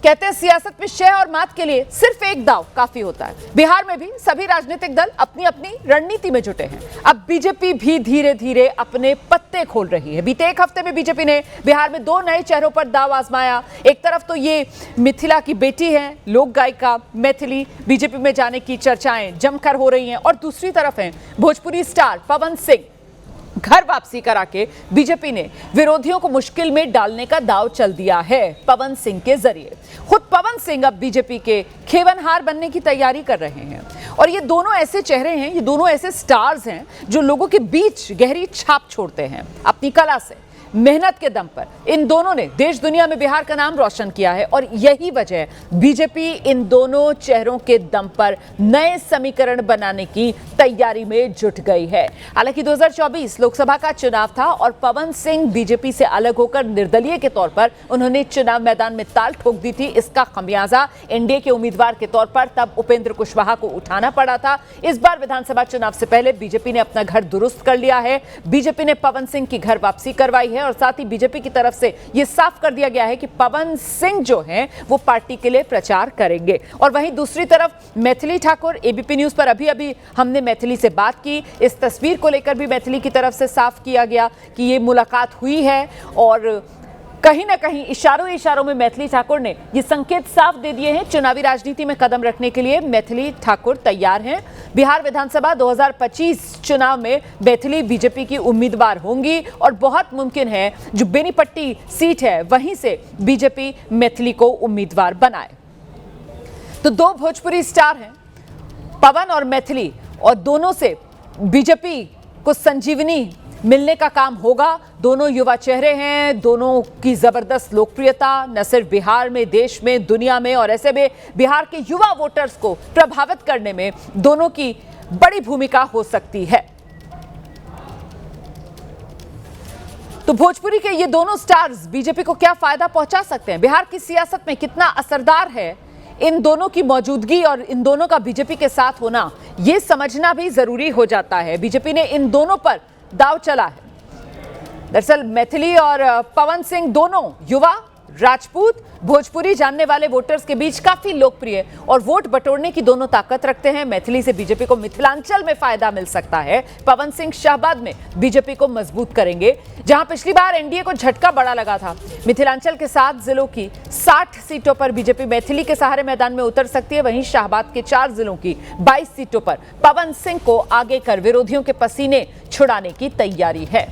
कहते हैं सियासत में शह और मात के लिए सिर्फ एक दाव काफी होता है। बिहार में भी सभी राजनीतिक दल अपनी अपनी रणनीति में जुटे हैं। अब बीजेपी भी धीरे धीरे अपने पत्ते खोल रही है। बीते एक हफ्ते में बीजेपी ने बिहार में 2 नए चेहरों पर दाव आजमाया। एक तरफ तो ये मिथिला की बेटी है, लोक गायिका मैथिली, बीजेपी में जाने की चर्चाएं जमकर हो रही हैं, और दूसरी तरफ है भोजपुरी स्टार पवन सिंह। घर वापसी करा के बीजेपी ने विरोधियों को मुश्किल में डालने का दांव चल दिया है पवन सिंह के जरिए। खुद पवन सिंह अब बीजेपी के खेवनहार बनने की तैयारी कर रहे हैं, और ये दोनों ऐसे चेहरे हैं, ये दोनों ऐसे स्टार्स हैं जो लोगों के बीच गहरी छाप छोड़ते हैं अपनी कला से, मेहनत के दम पर। इन दोनों ने देश दुनिया में बिहार का नाम रोशन किया है, और यही वजह बीजेपी इन दोनों चेहरों के दम पर नए समीकरण बनाने की तैयारी में जुट गई है। हालांकि 2024 लोकसभा का चुनाव था और पवन सिंह बीजेपी से अलग होकर निर्दलीय के तौर पर उन्होंने चुनाव मैदान में ताल ठोक दी थी। इसका खमियाजा एनडीए के उम्मीदवार के तौर पर तब उपेंद्र कुशवाहा को उठाना पड़ा था। इस बार विधानसभा चुनाव से पहले बीजेपी ने अपना घर दुरुस्त कर लिया है। बीजेपी ने पवन सिंह की घर वापसी करवाई है, और साथ ही बीजेपी की तरफ से यह साफ कर दिया गया है कि पवन सिंह जो हैं वो पार्टी के लिए प्रचार करेंगे। और वहीं दूसरी तरफ मैथिली ठाकुर, एबीपी न्यूज पर अभी हमने मैथिली से बात की। इस तस्वीर को लेकर भी मैथिली की तरफ से साफ किया गया कि ये मुलाकात हुई है, और कहीं ना कहीं इशारों में मैथिली ठाकुर ने ये संकेत साफ दे दिए हैं चुनावी राजनीति में कदम रखने के लिए मैथिली ठाकुर तैयार हैं। बिहार विधानसभा 2025 चुनाव में मैथिली बीजेपी की उम्मीदवार होंगी, और बहुत मुमकिन है जो बेनीपट्टी सीट है वहीं से बीजेपी मैथिली को उम्मीदवार बनाए। तो 2 भोजपुरी स्टार हैं, पवन और मैथिली, और दोनों से बीजेपी को संजीवनी मिलने का काम होगा। दोनों युवा चेहरे हैं, दोनों की जबरदस्त लोकप्रियता न सिर्फ बिहार में, देश में, दुनिया में, और ऐसे में बिहार के युवा वोटर्स को प्रभावित करने में दोनों की बड़ी भूमिका हो सकती है। तो भोजपुरी के ये दोनों स्टार्स बीजेपी को क्या फायदा पहुंचा सकते हैं, बिहार की सियासत में कितना असरदार है इन दोनों की मौजूदगी और इन दोनों का बीजेपी के साथ होना, यह समझना भी जरूरी हो जाता है। बीजेपी ने इन दोनों पर दाव चला है। दरअसल मैथिली और पवन सिंह दोनों युवा, राजपूत, भोजपुरी जानने वाले वोटर्स के बीच काफी लोकप्रिय और वोट बटोरने की दोनों ताकत रखते हैं। मैथिली से बीजेपी को मिथिलांचल में फायदा मिल सकता है। पवन सिंह शाहबाद में बीजेपी को मजबूत करेंगे, जहां पिछली बार एनडीए को झटका बड़ा लगा था। मिथिलांचल के 7 जिलों की 60 सीटों पर बीजेपी मैथिली के सहारे मैदान में उतर सकती है। वहीं शाहबाद के 4 जिलों की 22 सीटों पर पवन सिंह को आगे कर विरोधियों के पसीने छुड़ाने की तैयारी है।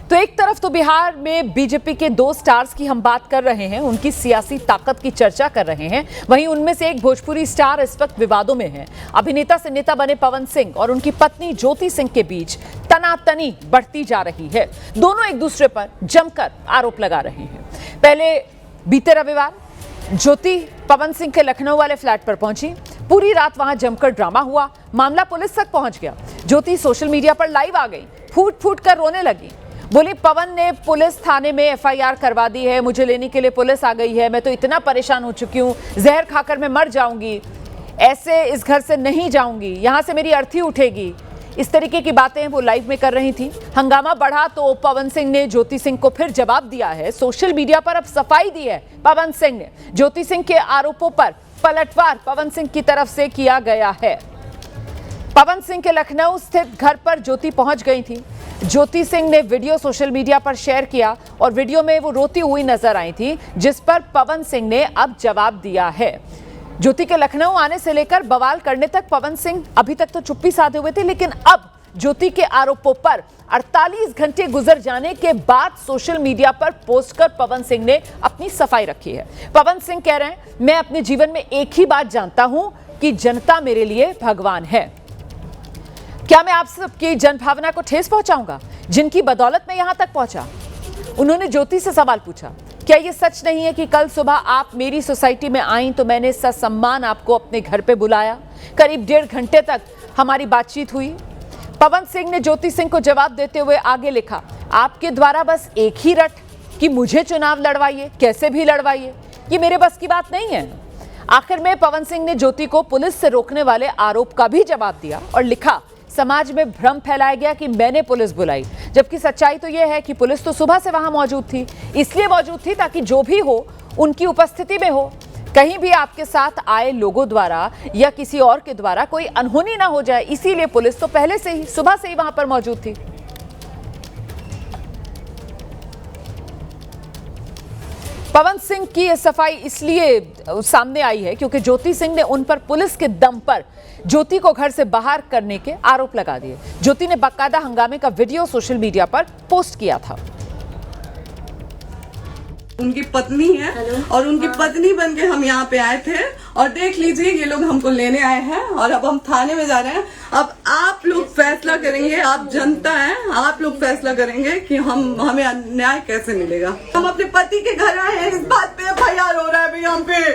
तो एक तरफ तो बिहार में बीजेपी के 2 स्टार्स की हम बात कर रहे हैं, उनकी सियासी ताकत की चर्चा कर रहे हैं। वहीं उनमें से एक भोजपुरी स्टार इस वक्त विवादों में है। अभिनेता से नेता बने पवन सिंह और उनकी पत्नी ज्योति सिंह के बीच तनातनी बढ़ती जा रही है। दोनों एक दूसरे पर जमकर आरोप लगा रहे हैं। पहले बीते रविवार ज्योति पवन सिंह के लखनऊ वाले फ्लैट पर पहुंची। पूरी रात वहां जमकर ड्रामा हुआ। मामला पुलिस तक पहुंच गया। ज्योति सोशल मीडिया पर लाइव आ गई, फूट फूट कर रोने लगी। बोली, पवन ने पुलिस थाने में एफआईआर करवा दी है, मुझे लेने के लिए पुलिस आ गई है, मैं तो इतना परेशान हो चुकी हूँ, जहर खाकर मैं मर जाऊंगी, ऐसे इस घर से नहीं जाऊंगी, यहाँ से मेरी अर्थी उठेगी। इस तरीके की बातें वो लाइव में कर रही थी। हंगामा बढ़ा तो पवन सिंह ने ज्योति सिंह को फिर जवाब दिया है। सोशल मीडिया पर अब सफाई दी है पवन सिंह ने। ज्योति सिंह के आरोपों पर पलटवार पवन सिंह की तरफ से किया गया है। पवन सिंह के लखनऊ स्थित घर पर ज्योति पहुंच गई थी। ज्योति सिंह ने वीडियो सोशल मीडिया पर शेयर किया, और वीडियो में वो रोती हुई नजर आई थी, जिस पर पवन सिंह ने अब जवाब दिया है। ज्योति के लखनऊ आने से लेकर बवाल करने तक पवन सिंह अभी तक तो चुप्पी साधे हुए थे, लेकिन अब ज्योति के आरोपों पर 48 घंटे गुजर जाने के बाद सोशल मीडिया पर पोस्ट कर पवन सिंह ने अपनी सफाई रखी है। पवन सिंह कह रहे हैं, मैं अपने जीवन में एक ही बात जानता हूं कि जनता मेरे लिए भगवान है। क्या मैं आप सबकी जनभावना को ठेस पहुंचाऊंगा, जिनकी बदौलत मैं यहां तक पहुंचा? उन्होंने ज्योति से सवाल पूछा, क्या यह सच नहीं है कि कल सुबह आप मेरी सोसाइटी में आई तो मैंने ससम्मान आपको अपने घर पे बुलाया? करीब 1.5 घंटे तक हमारी बातचीत हुई। पवन सिंह ने ज्योति सिंह को जवाब देते हुए आगे लिखा, आपके द्वारा बस एक ही रट कि मुझे चुनाव लड़वाइए, कैसे भी लड़वाइए, ये मेरे बस की बात नहीं है। आखिर में पवन सिंह ने ज्योति को पुलिस से रोकने वाले आरोप का भी जवाब दिया और लिखा, समाज में भ्रम फैलाया गया कि मैंने पुलिस बुलाई, जबकि सच्चाई तो यह है कि पुलिस तो सुबह से वहां मौजूद थी। इसलिए मौजूद थी ताकि जो भी हो उनकी उपस्थिति में हो, कहीं भी आपके साथ आए लोगों द्वारा या किसी और के द्वारा कोई अनहोनी ना हो जाए। इसीलिए पुलिस तो पहले से ही सुबह से ही वहां पर मौजूद थी। पवन सिंह की ये सफाई इसलिए सामने आई है क्योंकि ज्योति सिंह ने उन पर पुलिस के दम पर ज्योति को घर से बाहर करने के आरोप लगा दिए। ज्योति ने बाकायदा हंगामे का वीडियो सोशल मीडिया पर पोस्ट किया था। उनकी पत्नी है और उनकी पत्नी बन के हम यहाँ पे आए थे और देख लीजिए ये लोग हमको लेने आए हैं और अब हम थाने में जा रहे हैं। अब आप लोग फैसला करेंगे, आप जनता हैं, आप लोग फैसला करेंगे कि हमें न्याय कैसे मिलेगा। हम अपने पति के घर आए हैं, इस बात पे FIR हो रहा है भैया हम पे।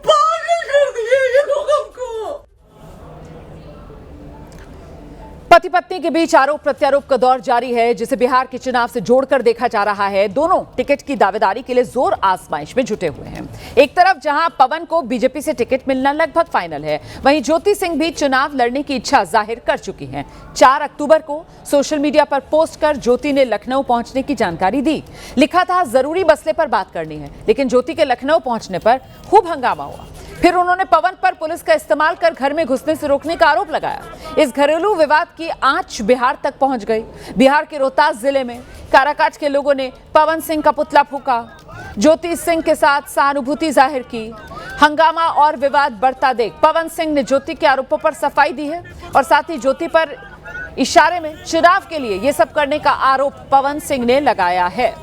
पागल कर दिए ये लोग हमको। पति पत्नी के बीच आरोप प्रत्यारोप का दौर जारी है, जिसे बिहार के चुनाव से जोड़कर देखा जा रहा है। दोनों टिकट की दावेदारी के लिए जोर आजमाइश में जुटे हुए हैं। एक तरफ जहां पवन को बीजेपी से टिकट मिलना लगभग फाइनल है, वहीं ज्योति सिंह भी चुनाव लड़ने की इच्छा जाहिर कर चुकी हैं। 4 अक्टूबर को सोशल मीडिया पर पोस्ट कर ज्योति ने लखनऊ पहुंचने की जानकारी दी। लिखा था जरूरी मसले पर बात करनी है, लेकिन ज्योति के लखनऊ पहुंचने पर खूब हंगामा हुआ। फिर उन्होंने पवन पर पुलिस का इस्तेमाल कर घर में घुसने से रोकने का आरोप लगाया। इस घरेलू विवाद की आंच बिहार तक पहुंच गई। बिहार के रोहतास जिले में काराकाट के लोगों ने पवन सिंह का पुतला फूंका, ज्योति सिंह के साथ सहानुभूति जाहिर की। हंगामा और विवाद बढ़ता देख पवन सिंह ने ज्योति के आरोपों पर सफाई दी है और साथ ही ज्योति पर इशारे में चुनाव के लिए ये सब करने का आरोप पवन सिंह ने लगाया है।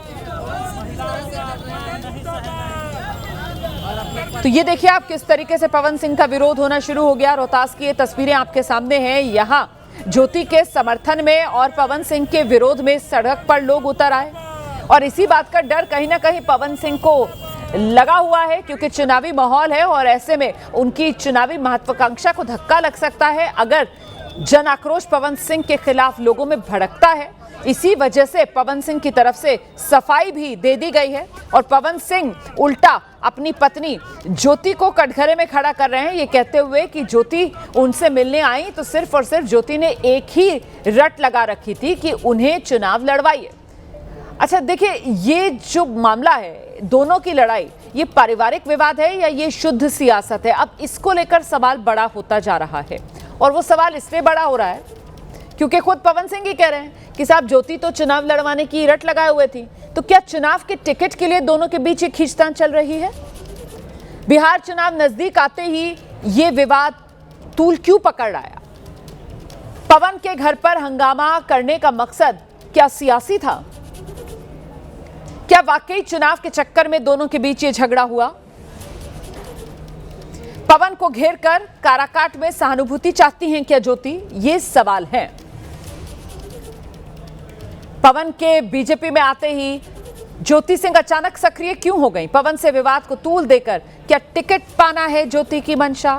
तो ये देखिए आप किस तरीके से पवन सिंह का विरोध होना शुरू हो गया। रोहतास की ये तस्वीरें आपके सामने हैं। यहाँ ज्योति के समर्थन में और पवन सिंह के विरोध में सड़क पर लोग उतर आए और इसी बात का डर कहीं ना कहीं पवन सिंह को लगा हुआ है, क्योंकि चुनावी माहौल है और ऐसे में उनकी चुनावी महत्वाकांक्षा को धक्का लग सकता है अगर जन आक्रोश पवन सिंह के खिलाफ लोगों में भड़कता है। इसी वजह से पवन सिंह की तरफ से सफाई भी दे दी गई है और पवन सिंह उल्टा अपनी पत्नी ज्योति को कटघरे में खड़ा कर रहे हैं, ये कहते हुए कि ज्योति उनसे मिलने आई तो सिर्फ और सिर्फ ज्योति ने एक ही रट लगा रखी थी कि उन्हें चुनाव लड़वाइए। अच्छा देखिए, ये जो मामला है, दोनों की लड़ाई, ये पारिवारिक विवाद है या ये शुद्ध सियासत है? अब इसको लेकर सवाल बड़ा होता जा रहा है और वो सवाल इसलिए बड़ा हो रहा है क्योंकि खुद पवन सिंह ही कह रहे हैं कि साहब ज्योति तो चुनाव लड़वाने की रट लगाए हुए थी, तो क्या चुनाव के टिकट के लिए दोनों के बीच एक खींचतान चल रही है? बिहार चुनाव नजदीक आते ही ये विवाद तूल क्यों पकड़ आया? पवन के घर पर हंगामा करने का मकसद क्या सियासी था? क्या वाकई चुनाव के चक्कर में दोनों के बीच ये झगड़ा हुआ? पवन को घेर कर काराकाट में सहानुभूति चाहती हैं क्या ज्योति? ये सवाल है। पवन के बीजेपी में आते ही ज्योति सिंह अचानक सक्रिय क्यों हो गई? पवन से विवाद को तूल देकर क्या टिकट पाना है ज्योति की मंशा?